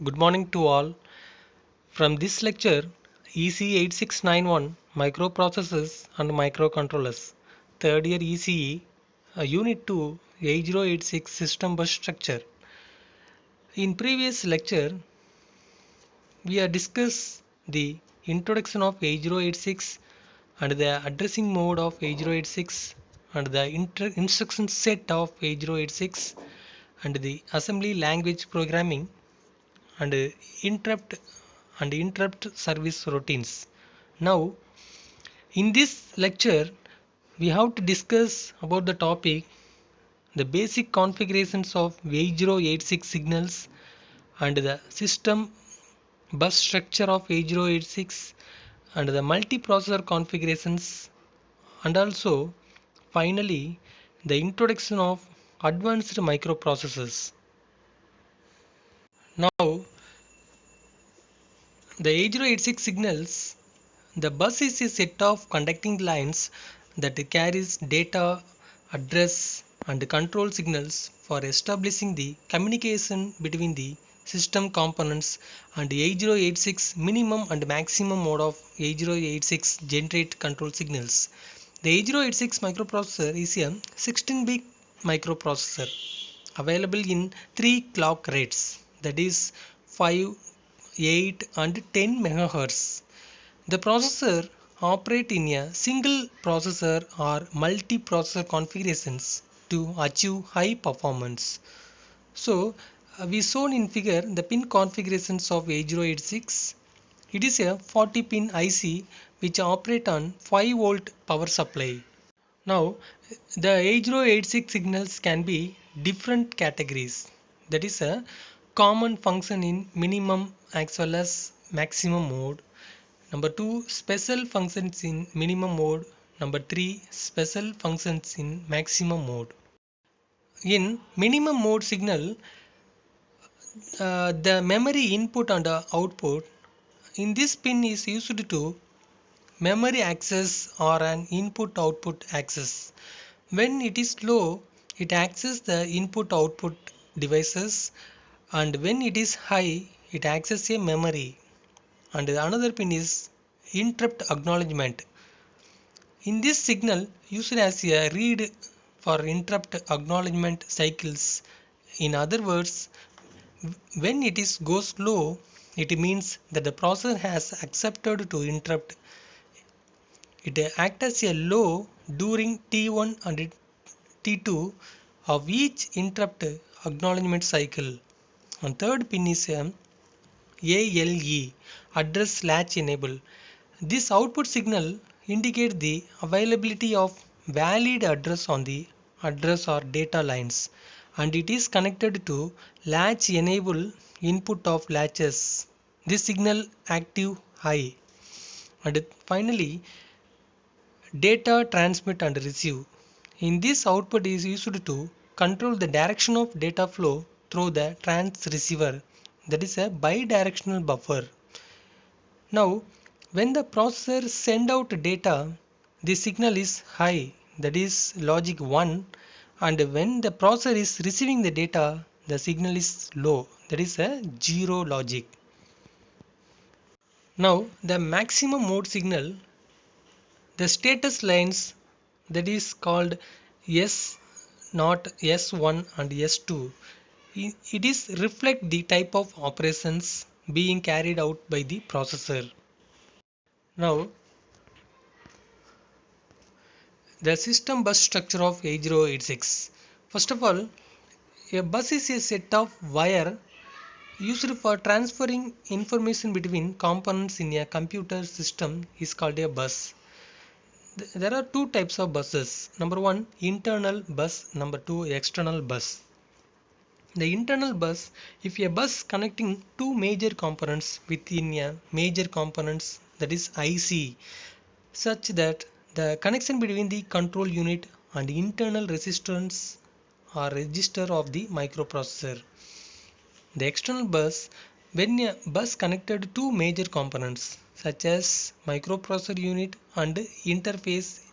Good morning to all. From this lecture, EC8691 Microprocessors and Microcontrollers, third year ECE, Unit 2, 8086 System Bus Structure. In previous lecture, we have discussed the introduction of 8086 and the addressing mode of 8086 and the instruction set of 8086 and the assembly language programming and interrupt interrupt service routines. Now, in this lecture, we have to discuss about the topic the basic configurations of 8086 signals and the system bus structure of 8086 and the multiprocessor configurations, and also finally the introduction of advanced microprocessors. Now, the 8086 signals, the bus is a set of conducting lines that carries data, address and control signals for establishing the communication between the system components, and 8086 minimum and maximum mode of 8086 generate control signals. The 8086 microprocessor is a 16-bit microprocessor available in 3 clock rates, that is 5, 8 and 10 MHz. The processor operates in a single processor or multi-processor configurations to achieve high performance. So, we shown in figure the pin configurations of 8086. It is a 40-pin IC which operate on 5-volt power supply. Now, the 8086 signals can be different categories. That is a common function in minimum as well as maximum mode. Number 2, special functions in minimum mode. Number 3, special functions in maximum mode. In minimum mode signal, the memory input and output in this pin is used to memory access or an input output access. When it is low, it accesses the input output devices, and when it is high, it accesses a memory. And another pin is interrupt acknowledgement. In this signal, used as a read for interrupt acknowledgement cycles. In other words, when it is goes low, it means that the processor has accepted to interrupt. It acts as a low during T1 and T2 of each interrupt acknowledgement cycle. And third pin is ALE, address latch enable. This output signal indicates the availability of valid address on the address or data lines, and it is connected to latch enable input of latches. This signal active high. And finally, data transmit and receive. In this, output is used to control the direction of data flow through the transceiver, that is a bidirectional buffer. Now, when the processor send out data, the signal is high, that is logic 1, and when the processor is receiving the data, the signal is low, that is a 0 logic. Now, the maximum mode signal, the status lines, that is called S not S1 and S2. It is reflect the type of operations being carried out by the processor. Now, the system bus structure of 8086. First of all, a bus is a set of wire used for transferring information between components in a computer system is called a bus. There are two types of buses. Number one, internal bus. Number two, external bus. The internal bus, if a bus connecting two major components within a major components, that is IC, such that the connection between the control unit and internal resistance or register of the microprocessor. The external bus, when a bus connected to two major components such as microprocessor unit and interface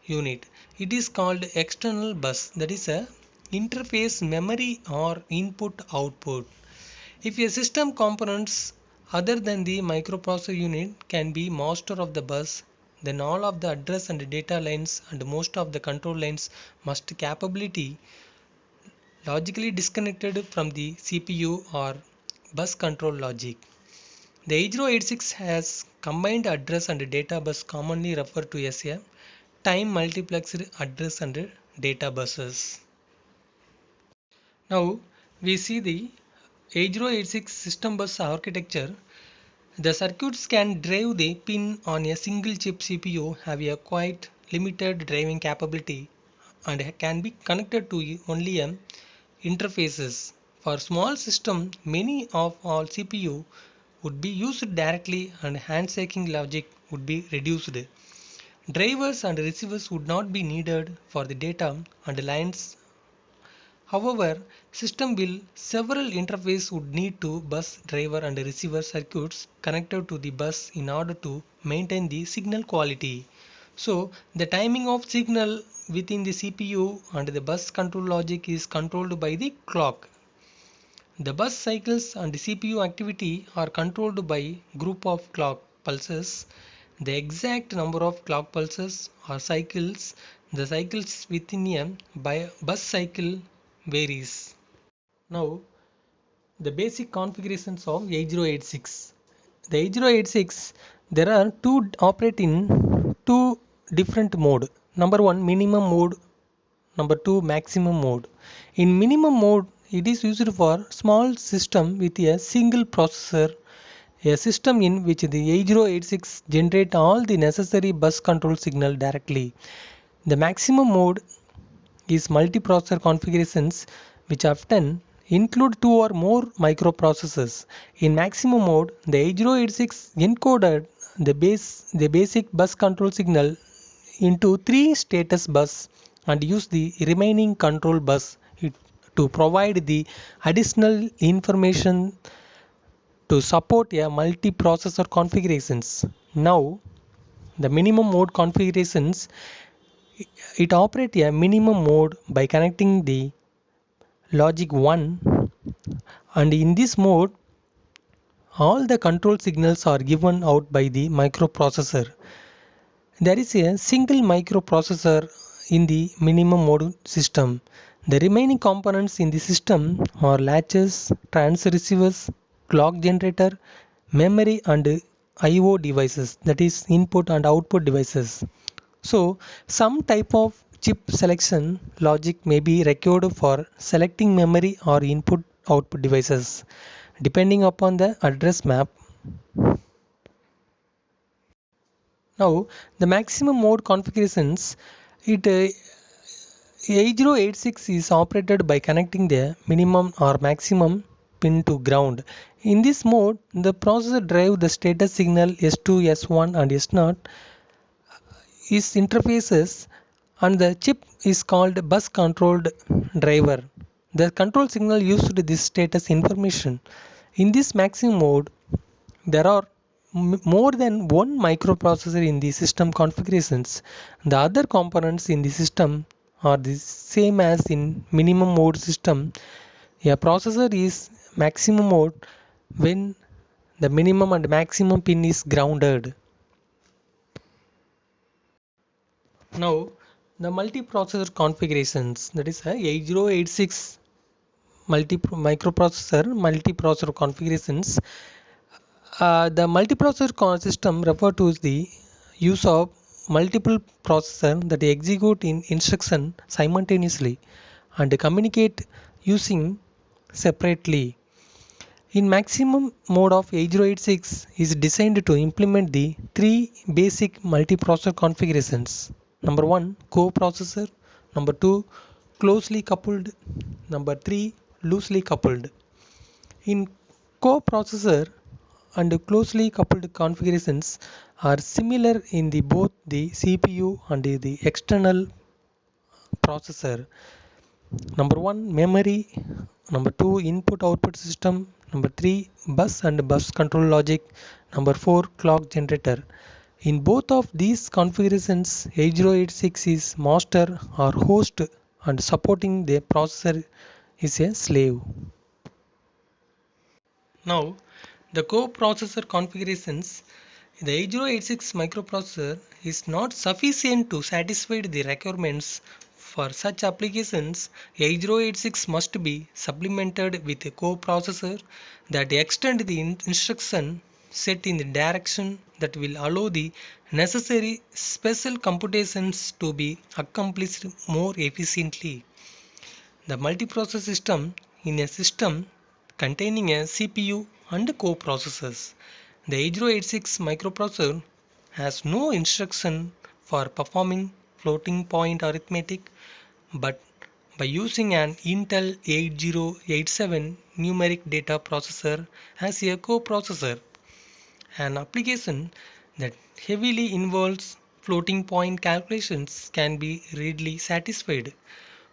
unit, it is called external bus, that is a interface memory or input output. If a system components other than the microprocessor unit can be master of the bus, then all of the address and data lines and most of the control lines must capability logically disconnected from the CPU or bus control logic. The 8086 has combined address and data bus commonly referred to as a time multiplexed address and data buses. Now we see the 8086 system bus architecture. The circuits can drive the pin on a single chip CPU have a quite limited driving capability and can be connected to only interfaces. For small system, many of all CPU would be used directly and handshaking logic would be reduced. Drivers and receivers would not be needed for the data and lines. However, system will several interface would need to bus driver and receiver circuits connected to the bus in order to maintain the signal quality. So the timing of signal within the CPU and the bus control logic is controlled by the clock. The bus cycles and CPU activity are controlled by group of clock pulses. The exact number of clock pulses or cycles, the cycles within a bus cycle varies. Now, the basic configurations of 8086. The 8086, there are two operate in two different mode. Number one, minimum mode. Number two, maximum mode. In minimum mode, it is used for small system with a single processor, a system in which the 8086 generate all the necessary bus control signal directly. The maximum mode is multiprocessor configurations which often include two or more microprocessors. In maximum mode, the 8086 encoded the basic bus control signal into three status bus and use the remaining control bus to provide the additional information to support a multiprocessor configurations. Now, the minimum mode configurations, it operates a minimum mode by connecting the logic 1, and in this mode all the control signals are given out by the microprocessor. There is a single microprocessor in the minimum mode system. The remaining components in the system are latches, transceivers, clock generator, memory and IO devices, that is input and output devices. So some type of chip selection logic may be required for selecting memory or input output devices depending upon the address map. Now the maximum mode configurations, it 8086 is operated by connecting the minimum or maximum pin to ground. In this mode, the processor drive the status signal S2, S1 and S0 is interfaces, and the chip is called bus controlled driver. The control signal used this status information. In this maximum mode, there are more than one microprocessor in the system configurations. The other components in the system are the same as in minimum mode system. A processor is maximum mode when the minimum and maximum pin is grounded. Now the multiprocessor configurations, that is a 8086 multiprocessor configurations. The multiprocessor system refer to the use of multiple processor that execute in instruction simultaneously and communicate using separately. In maximum mode of 8086 is designed to implement the three basic multiprocessor configurations. Number one, coprocessor. Number two, closely coupled. Number three, loosely coupled. In coprocessor and closely coupled configurations are similar in the both the CPU and the external processor. Number one, memory. Number two, input output system. Number three, bus and bus control logic. Number four, clock generator. In both of these configurations, 8086 is master or host and supporting the processor is a slave. Now, the coprocessor configurations. The 8086 microprocessor is not sufficient to satisfy the requirements for such applications. 8086 must be supplemented with a coprocessor that extend the instruction set in the direction that will allow the necessary special computations to be accomplished more efficiently. The multiprocessor system in a system containing a CPU and coprocessors. The 8086 microprocessor has no instruction for performing floating point arithmetic, but by using an Intel 8087 numeric data processor as a coprocessor, an application that heavily involves floating point calculations can be readily satisfied.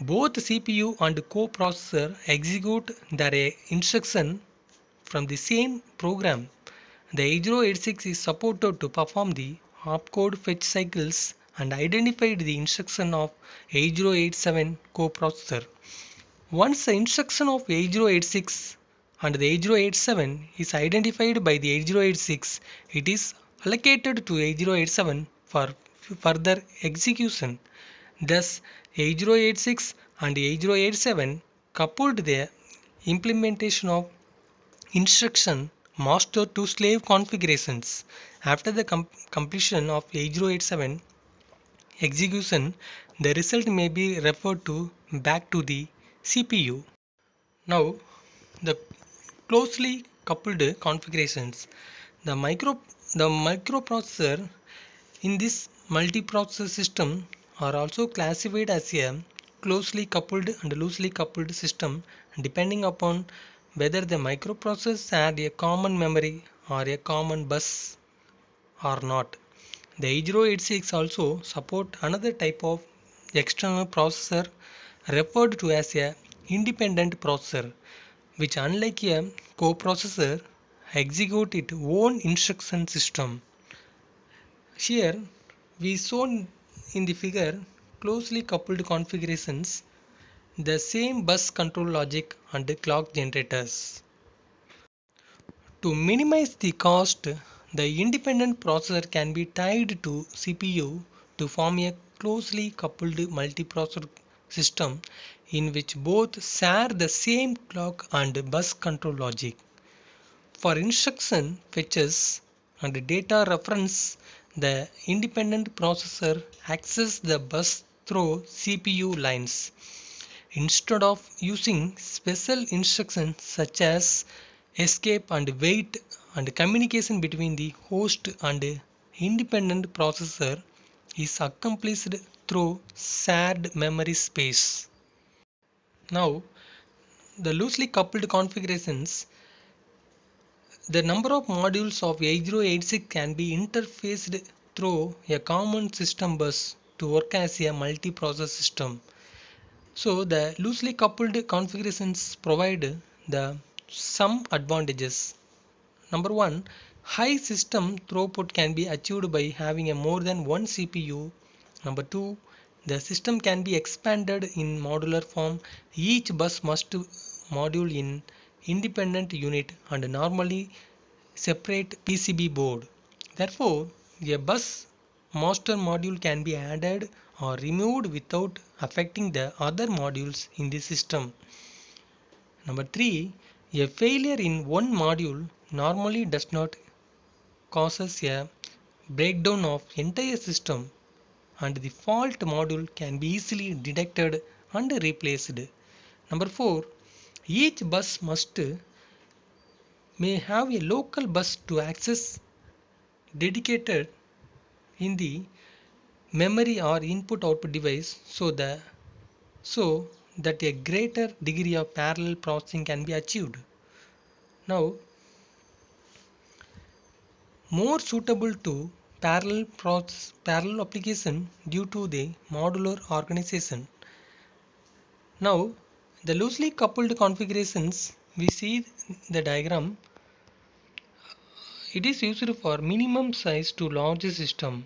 Both CPU and coprocessor execute their instruction from the same program. The 8086 is supported to perform the opcode fetch cycles and identified the instruction of 8087 coprocessor. Once the instruction of 8086 and the 8087 is identified by the 8086, it is allocated to 8087 for further execution. Thus, 8086 and 8087 coupled the implementation of instruction master to slave configurations. After the completion of 8087 execution, the result may be referred to back to the CPU. Now, the closely coupled configurations. The microprocessor in this multiprocessor system are also classified as a closely coupled and loosely coupled system depending upon whether the microprocessors had a common memory or a common bus or not. The 8086 also support another type of external processor referred to as a independent processor, which unlike a coprocessor execute its own instruction system. Here we shown in the figure closely coupled configurations, the same bus control logic and clock generators. To minimize the cost, the independent processor can be tied to CPU to form a closely coupled multiprocessor system in which both share the same clock and bus control logic. For instruction fetches and data reference, the independent processor accesses the bus through CPU lines. Instead of using special instructions such as escape and wait, and communication between the host and independent processor is accomplished through shared memory space. Now, the loosely coupled configurations. The number of modules of 8086 can be interfaced through a common system bus to work as a multiprocessor system. So the loosely coupled configurations provide the some advantages. Number one, high system throughput can be achieved by having a more than one CPU. Number two, the system can be expanded in modular form. Each bus must module in independent unit and normally separate PCB board. Therefore, a bus master module can be added or removed without affecting the other modules in the system. Number 3. A failure in one module normally does not causes a breakdown of entire system, and the fault module can be easily detected and replaced. Number 4. Each bus may have a local bus to access dedicated in the memory or input output device, so that a greater degree of parallel processing can be achieved. Now, more suitable to parallel application due to the modular organization. Now, the loosely coupled configurations, we see the diagram. It is used for minimum size to large system.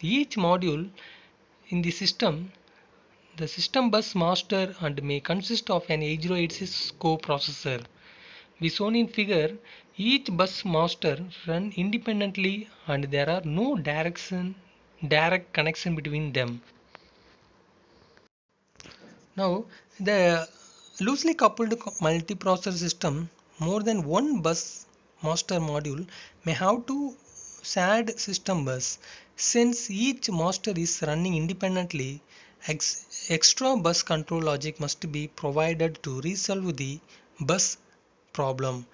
Each module in the system bus master and may consist of an 8086 coprocessor we shown in figure, each bus master run independently and there are no direct connection between them. Now, the loosely coupled multiprocessor system, more than one bus master module may have two shared system bus. Since each master is running independently, extra bus control logic must be provided to resolve the bus problem.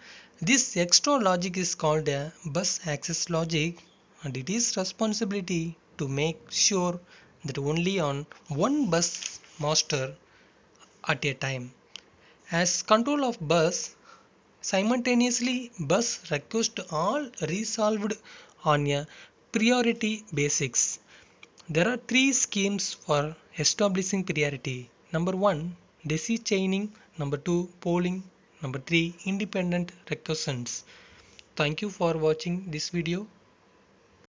This extra logic is called a bus access logic, and it is responsibility to make sure that only on one bus master at a time. As control of bus, simultaneously bus request all resolved on a priority basis. There are three schemes for establishing priority. Number 1, daisy chaining. Number 2, polling. Number 3, independent requisitions. Thank you for watching this video.